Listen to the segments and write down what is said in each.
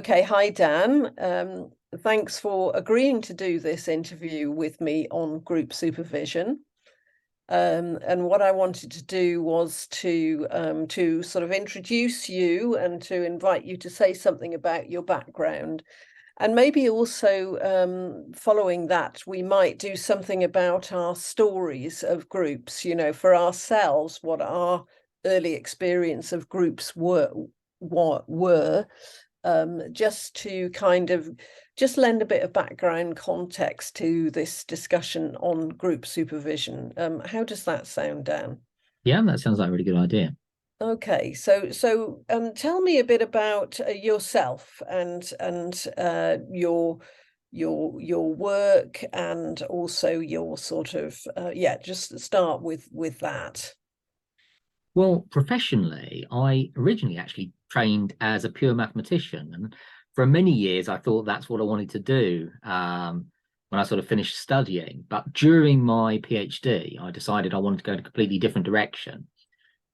Okay, hi Dan. Thanks for agreeing to do this interview with me on group supervision. And what I wanted to do was to sort of introduce you and to invite you to say something about your background. And maybe also following that, we might do something about our stories of groups, for ourselves, what our early experience of groups were just to kind of just lend a bit of background context to this discussion on group supervision. How does that sound, Dan? Yeah, that sounds like a really good idea. Okay, so tell me a bit about yourself and your work, and also your sort of just start with that. Well, professionally, I originally actually trained as a pure mathematician. And for many years, I thought that's what I wanted to do when I sort of finished studying. But during my PhD, I decided I wanted to go in a completely different direction.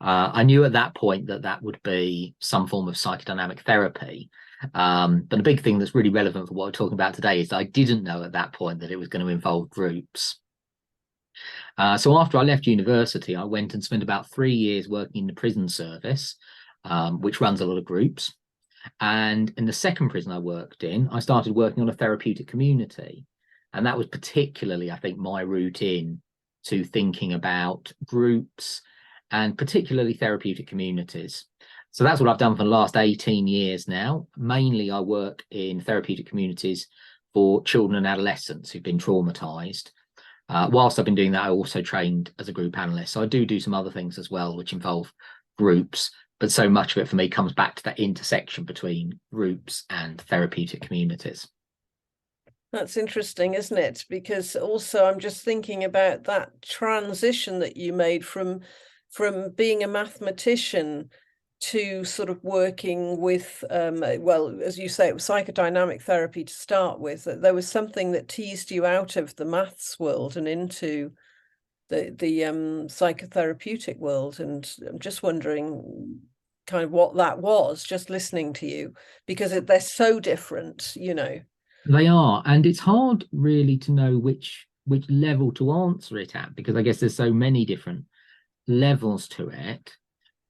I knew at that point that that would be some form of psychodynamic therapy. But the big thing that's really relevant for what we're talking about today is I didn't know at that point that it was going to involve groups. So after I left university, I went and spent about 3 years working in the prison service, which runs a lot of groups. And in the second prison I worked in, I started working on a therapeutic community. And that was particularly, I think, my route in to thinking about groups and particularly therapeutic communities. So that's what I've done for the last 18 years now. Mainly, I work in therapeutic communities for children and adolescents who've been traumatized. Whilst I've been doing that, I also trained as a group analyst. So I do some other things as well, which involve groups. But so much of it for me comes back to that intersection between groups and therapeutic communities. That's interesting, isn't it? Because also I'm just thinking about that transition that you made from being a mathematician to sort of working with, well, as you say, it was psychodynamic therapy to start with. There was something that teased you out of the maths world and into the psychotherapeutic world. And I'm just wondering kind of what that was, just listening to you, because they're so different. They are, and it's hard really to know which level to answer it at because I guess there's so many different levels to it.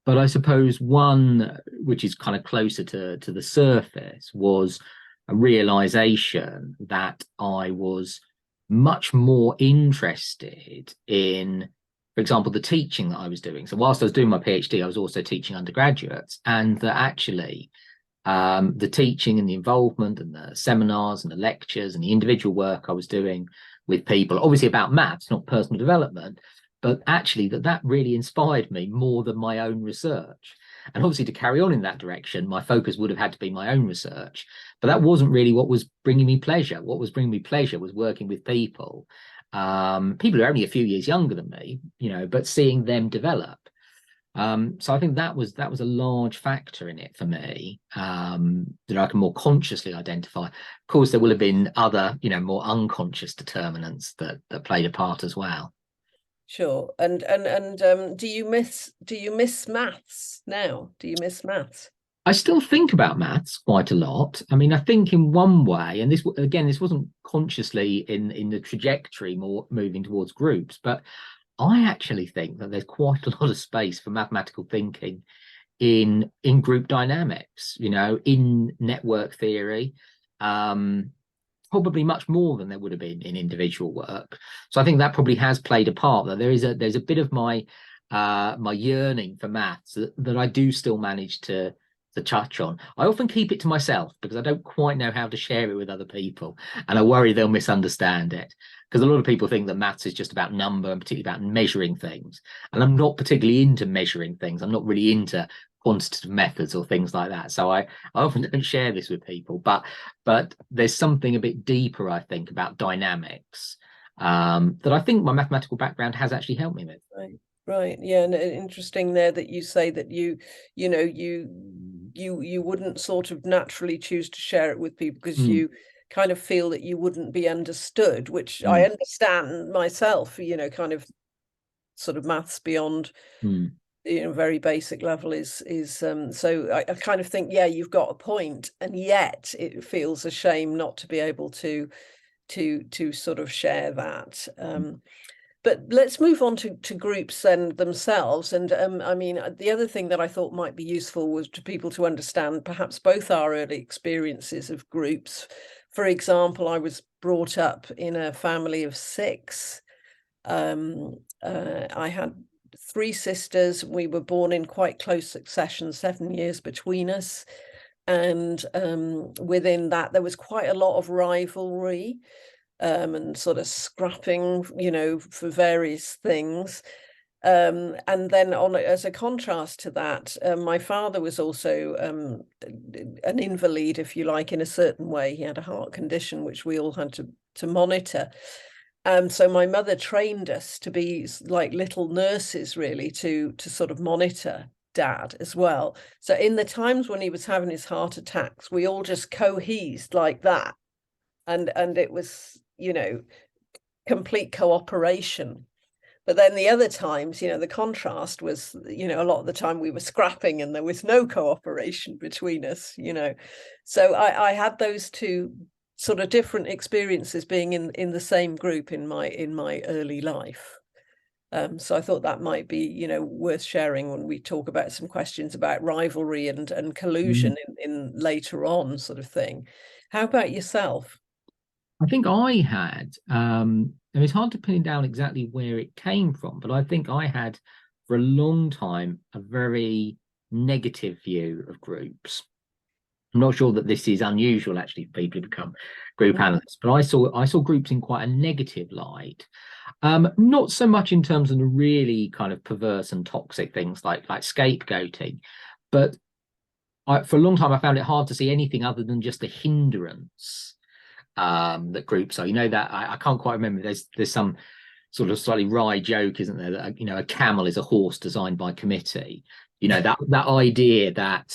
But I suppose one which is kind of closer to the surface was a realization that I was much more interested in, for example, the teaching that I was doing. So whilst I was doing my PhD, I was also teaching undergraduates, and that actually the teaching and the involvement and the seminars and the lectures and the individual work I was doing with people, obviously about maths, not personal development, but actually that really inspired me more than my own research. And obviously to carry on in that direction, my focus would have had to be my own research, but that wasn't really what was bringing me pleasure. What was bringing me pleasure was working with people, people who are only a few years younger than me, but seeing them develop. So I think that was a large factor in it for me, that I can more consciously identify. Of course, there will have been other, more unconscious determinants that played a part as well. Sure. And do you miss maths now? Do you miss maths? I still think about maths quite a lot. I mean, I think in one way, and this wasn't consciously in the trajectory more moving towards groups, but I actually think that there's quite a lot of space for mathematical thinking in group dynamics, in network theory, probably much more than there would have been in individual work. So I think that probably has played a part. That there's a bit of my yearning for maths that I do still manage to touch on. I often keep it to myself because I don't quite know how to share it with other people, and I worry they'll misunderstand it. Because a lot of people think that maths is just about number and particularly about measuring things, and I'm not particularly into measuring things. I'm not really into quantitative methods or things like that. So I often don't share this with people, but there's something a bit deeper, I think, about dynamics that I think my mathematical background has actually helped me with. Right. Yeah. And interesting there that you say that you wouldn't sort of naturally choose to share it with people because you kind of feel that you wouldn't be understood, which I understand myself, kind of sort of maths beyond very basic level is so I kind of think, yeah, you've got a point, and yet it feels a shame not to be able to sort of share that. But let's move on to groups and themselves. And I mean, the other thing that I thought might be useful was to people to understand perhaps both our early experiences of groups. For example, I was brought up in a family of 6. I had 3 sisters. We were born in quite close succession, 7 years between us. And within that, there was quite a lot of rivalry. And sort of scrapping, for various things. And then as a contrast to that, my father was also an invalid, if you like, in a certain way. He had a heart condition, which we all had to monitor. So my mother trained us to be like little nurses, really, to sort of monitor Dad as well. So in the times when he was having his heart attacks, we all just cohesed like that. And it was, complete cooperation. But then the other times, the contrast was, a lot of the time we were scrapping and there was no cooperation between us, So I had those 2 sort of different experiences being in the same group in my early life. So I thought that might be, worth sharing when we talk about some questions about rivalry and collusion in later on sort of thing. How about yourself? I think I had, and it's hard to pin down exactly where it came from, but I think I had for a long time a very negative view of groups. I'm not sure that this is unusual actually for people who become group analysts, but I saw groups in quite a negative light. Not so much in terms of the really kind of perverse and toxic things like scapegoating, but for a long time I found it hard to see anything other than just a hindrance that groups are. That I can't quite remember. There's some sort of slightly wry joke, isn't there? That a camel is a horse designed by committee. That idea that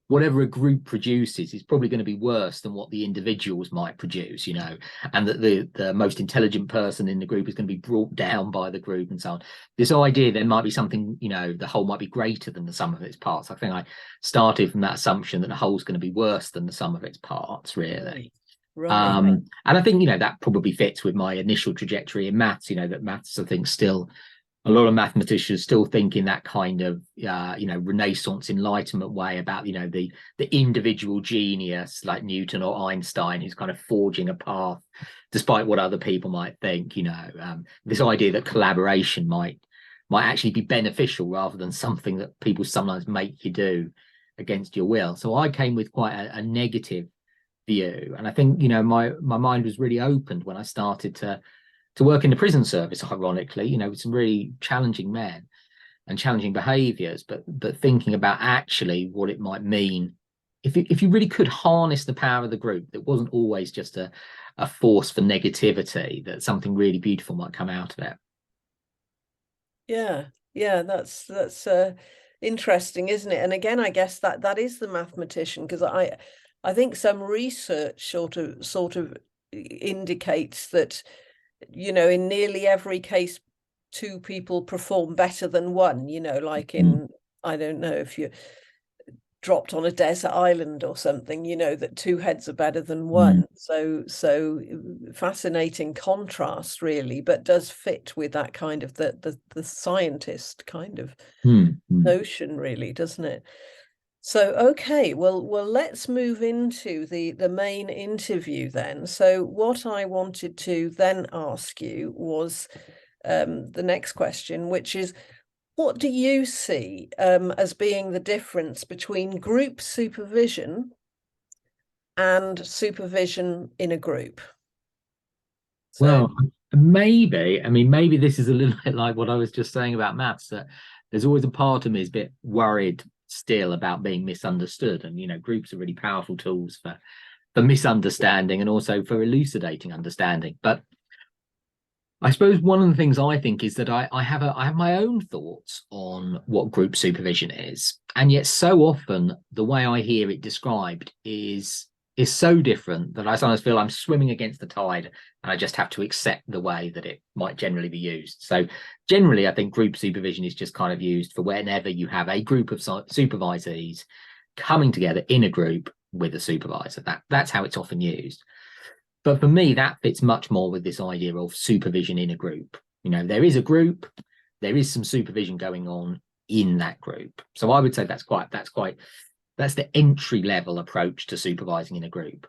whatever a group produces is probably going to be worse than what the individuals might produce. And that the most intelligent person in the group is going to be brought down by the group and so on. This idea there might be something, the whole might be greater than the sum of its parts. I think I started from that assumption that the whole's going to be worse than the sum of its parts, really. Right. And I think that probably fits with my initial trajectory in maths. That maths, I think, still a lot of mathematicians still think in that kind of Renaissance Enlightenment way about the individual genius like Newton or Einstein who's kind of forging a path despite what other people might think. This idea that collaboration might actually be beneficial rather than something that people sometimes make you do against your will. So I came with quite a negative view, and I think my mind was really opened when I started to work in the prison service, ironically, with some really challenging men and challenging behaviors, but thinking about actually what it might mean if you really could harness the power of the group, that wasn't always just a force for negativity, that something really beautiful might come out of it. Yeah, that's interesting, isn't it? And again, I guess that is the mathematician, because I think some research sort of indicates that, in nearly every case, 2 people perform better than one, like in, I don't know, if you dropped on a desert island or something, that 2 heads are better than one. So fascinating contrast, really, but does fit with that kind of the scientist kind of notion, really, doesn't it? So, okay, well, let's move into the main interview then. So what I wanted to then ask you was the next question, which is, what do you see as being the difference between group supervision and supervision in a group? Well, maybe this is a little bit like what I was just saying about maths, that there's always a part of me is a bit worried still about being misunderstood, and groups are really powerful tools for misunderstanding and also for elucidating understanding. But I suppose one of the things I think is that I have my own thoughts on what group supervision is, and yet so often the way I hear it described is is so different that I sometimes feel I'm swimming against the tide, and I just have to accept the way that it might generally be used. So generally, I think group supervision is just kind of used for whenever you have a group of supervisees coming together in a group with a supervisor. That's how it's often used. But for me, that fits much more with this idea of supervision in a group. There is a group, there is some supervision going on in that group. So I would say that's the entry level approach to supervising in a group.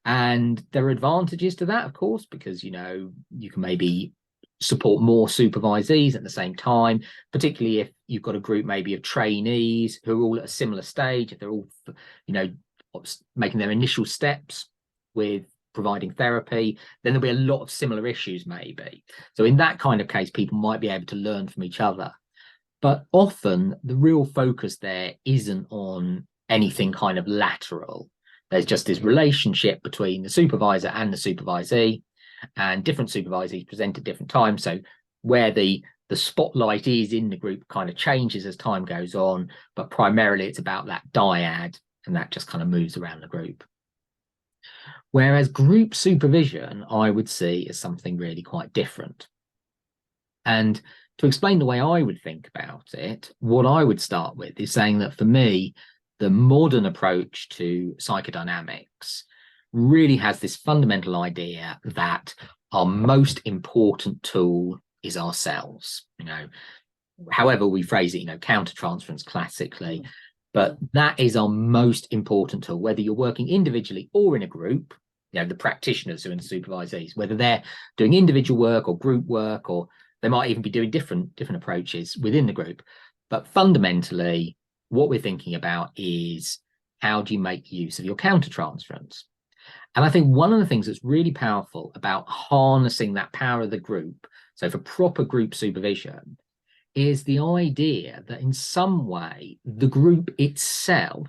And there are advantages to that, of course, because you can maybe support more supervisees at the same time, particularly if you've got a group maybe of trainees who are all at a similar stage, if they're all making their initial steps with providing therapy, then there'll be a lot of similar issues maybe. So in that kind of case, people might be able to learn from each other. But often the real focus there isn't on anything kind of lateral. There's just this relationship between the supervisor and the supervisee, and different supervisees present at different times. So where the spotlight is in the group kind of changes as time goes on, but primarily it's about that dyad, and that just kind of moves around the group. Whereas group supervision, I would see as something really quite different. And to explain the way I would think about it, what I would start with is saying that for me, the modern approach to psychodynamics really has this fundamental idea that our most important tool is ourselves. However we phrase it, countertransference classically, but that is our most important tool, whether you're working individually or in a group. The practitioners who are the supervisees, whether they're doing individual work or group work, or they might even be doing different approaches within the group. But fundamentally, what we're thinking about is, how do you make use of your countertransference? And I think one of the things that's really powerful about harnessing that power of the group, so for proper group supervision, is the idea that in some way the group itself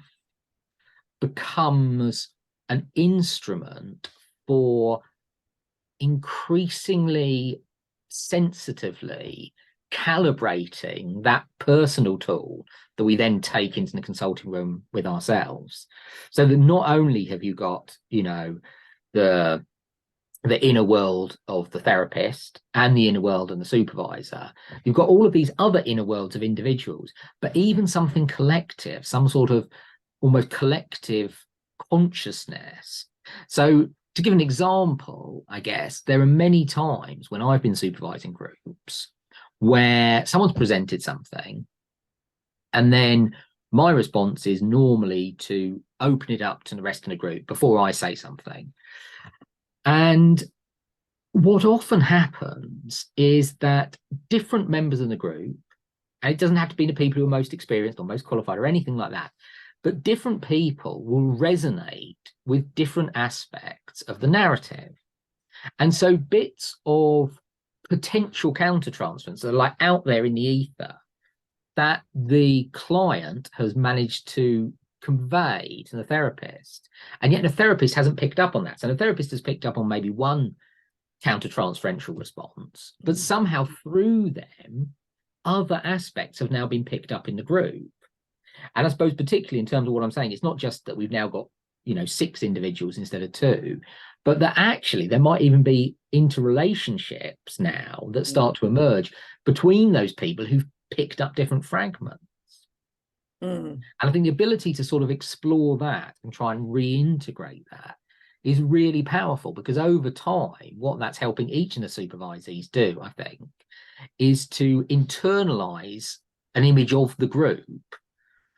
becomes an instrument for increasingly sensitively calibrating that personal tool that we then take into the consulting room with ourselves. So that not only have you got, the inner world of the therapist and the inner world and the supervisor, you've got all of these other inner worlds of individuals, but even something collective, some sort of almost collective consciousness. So to give an example, I guess, there are many times when I've been supervising groups where someone's presented something, and then my response is normally to open it up to the rest of the group before I say something. And what often happens is that different members of the group, and it doesn't have to be the people who are most experienced or most qualified or anything like that, but different people will resonate with different aspects of the narrative. And so bits of potential countertransference are out there in the ether that the client has managed to convey to the therapist, and yet the therapist hasn't picked up on that. So the therapist has picked up on maybe one countertransferential response, but somehow through them, other aspects have now been picked up in the group. And I suppose particularly in terms of what I'm saying, it's not just that we've now got 6 individuals instead of 2, but that actually there might even be interrelationships now that start to emerge between those people who've picked up different fragments. And I think the ability to sort of explore that and try and reintegrate that is really powerful, because over time, what that's helping each of the supervisees do, I think, is to internalize an image of the group.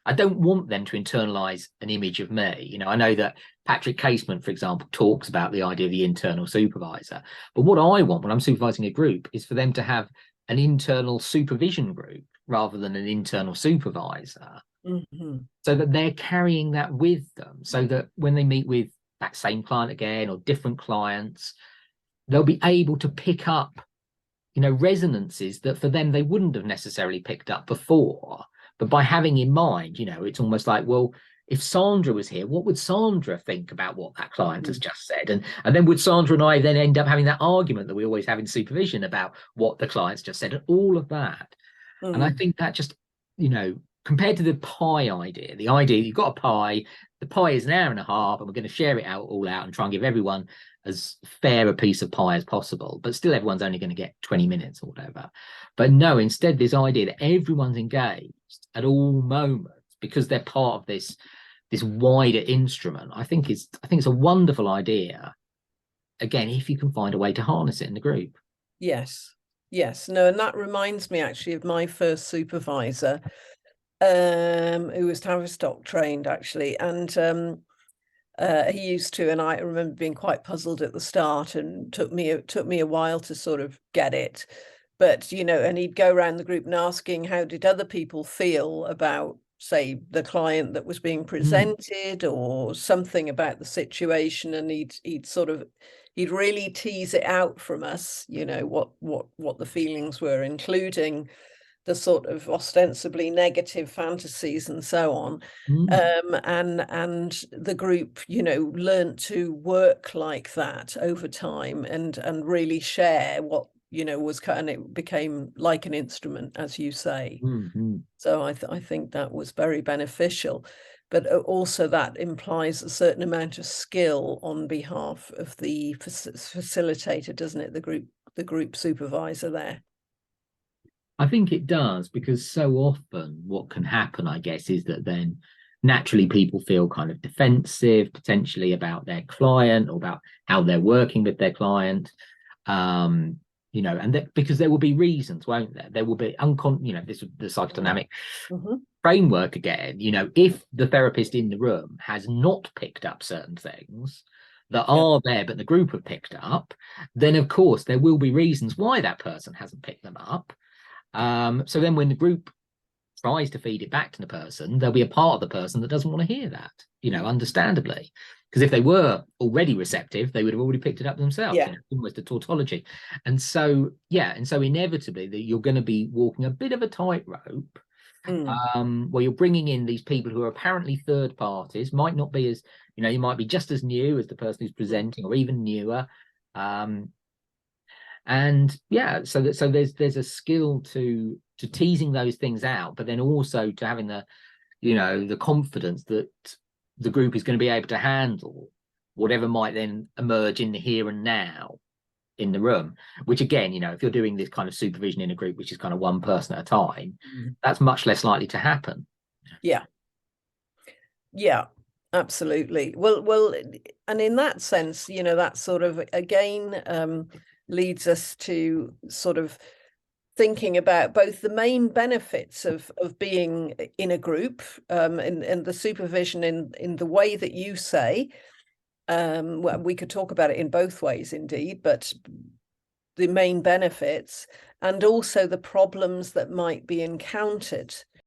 I don't want them to internalize an image of me. I know that Patrick Casement, for example, talks about the idea of the internal supervisor. But what I want when I'm supervising a group is for them to have an internal supervision group rather than an internal supervisor, so that they're carrying that with them, so that when they meet with that same client again or different clients, they'll be able to pick up, resonances that for them they wouldn't have necessarily picked up before. But by having in mind, it's almost like, well, if Sandra was here, what would Sandra think about what that client has just said? And then would Sandra and I then end up having that argument that we always have in supervision about what the client's just said, and all of that. And I think that just, compared to the pie idea, the idea you've got a pie, the pie is an hour and a half, and we're going to share it out all out and try and give everyone as fair a piece of pie as possible. But still, everyone's only going to get 20 minutes or whatever. But no, instead, this idea that everyone's engaged at all moments because they're part of this wider instrument, I think it's a wonderful idea. Again, if you can find a way to harness it in the group. Yes. No, and that reminds me actually of my first supervisor, who was Tavistock trained actually, and he used to, and I remember being quite puzzled at the start, and took me a while to sort of get it. But and he'd go around the group and asking how did other people feel about, say, the client that was being presented or something about the situation, and he'd really tease it out from us, what the feelings were, including the sort of ostensibly negative fantasies and so on. And the group, learned to work like that over time and really share what was and it became like an instrument, as you say. So I think that was very beneficial, but also that implies a certain amount of skill on behalf of the facilitator, doesn't it? The group supervisor there. I think it does, because so often what can happen, I guess, is that then naturally people feel kind of defensive potentially about their client or about how they're working with their client. And because there will be reasons, won't there? There will be this the psychodynamic framework again. If the therapist in the room has not picked up certain things that are there, but the group have picked up, then of course there will be reasons why that person hasn't picked them up. So then when the group tries to feed it back to the person, there'll be a part of the person that doesn't want to hear that, understandably. Because if they were already receptive, they would have already picked it up themselves. Almost a tautology. And so inevitably that you're going to be walking a bit of a tightrope, where you're bringing in these people who are apparently third parties, might not be as, you might be just as new as the person who's presenting, or even newer. So there's a skill to teasing those things out, but then also to having the confidence that the group is going to be able to handle whatever might then emerge in the here and now in the room, which again, if you're doing this kind of supervision in a group, which is kind of one person at a time, that's much less likely to happen. Yeah, absolutely. Well, and in that sense, that sort of again leads us to sort of thinking about both the main benefits of being in a group, and the supervision in the way that you say. Well, we could talk about it in both ways indeed, but the main benefits, and also the problems that might be encountered